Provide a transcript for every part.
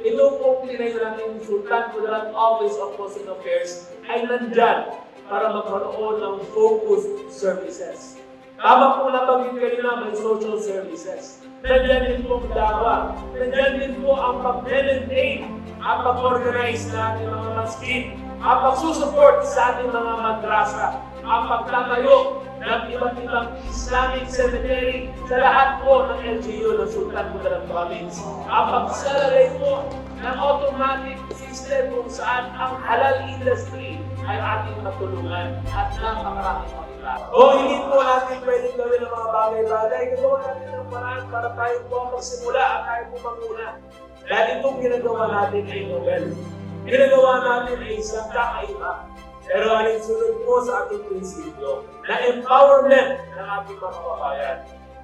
ito pong tinayo natin yung Sultan Kudarat Office of Muslim Affairs ay nandyan para magkaroon ng focused services. Tama po nabanggit kanina, may social services. Nandyan din po ang dawa. Nandyan din po ang pag-maintain, ang pag-organize na ating mga masjid, ang pagsusupport sa ating mga madrasa, ang pagtatayo ng iba't ibang Islamic cemetery sa lahat po ng LGU ng Sultan Kudarat Province. Ang pag-celebrate po ng automatic system kung saan ang halal industry ay ating matulungan at napakaraming pagkakataon. O hindi po natin pwedeng gawin ng mga bagay-bagay. Gagawa natin ng paraan para tayo po ang magsimula at tayo po manguna. Dahil itong ginagawa natin ay Nobel. Ginagawa natin ay isang kakaiba. Pero alinsunod po sa ating prinsipyo na empowerment ng ating mga kababayan.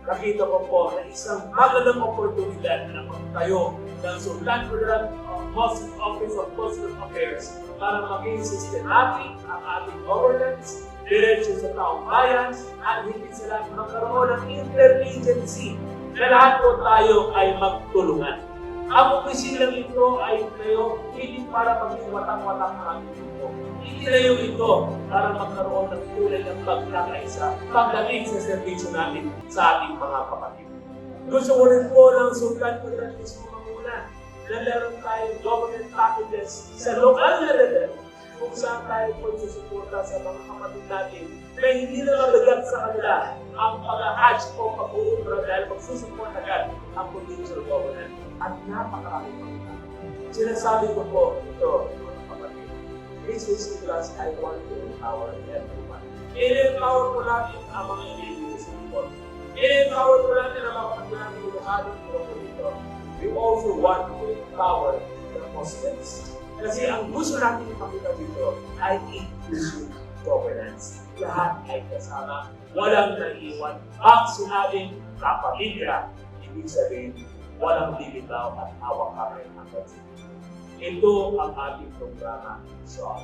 Nakita ko po na isang magandang oportunidad na magtayo ng Sultan Kudarat Office of Muslim Affairs para maging systematic ang ating governance, diretso sa taong bayan, at hindi sila magkaroon ng interagency na lahat po tayo ay magtulungan. Ang opisinang ito ay tayo hindi para maging watak-watak ng ating grupo. Itinayo ito para magkaroon ng kulay ng pagkakaisa pagdating sa serbisyo natin sa ating mga kapatid. Gusto ko rin po ng Sultan Kudarat mismo manguna na meron tayong government packages sa lokal na level kung saan tayo po susuporta sa mga kapatid natin na hindi na mabigat sa kanila ang pag-hatch o pag-uubra dahil magsusupport agad ang provincial government. At napakarami po ito. Sinasabi ko po ito, mga kapatid, ACC Plus, I want to empower everyone. I-empower po natin ang mga indigenous people. I-empower po natin ang mga kapatid natin yung ating grupo dito. We also want to empower the Muslims. Kasi ang gusto natin ipakita dito ay inclusive governance. Lahat ay kasama, walang naiiwan. Ang sinabing kapamilya, ibig sabihin, walang limitaw at hawak kami hanggang sa ito ang ating programa sa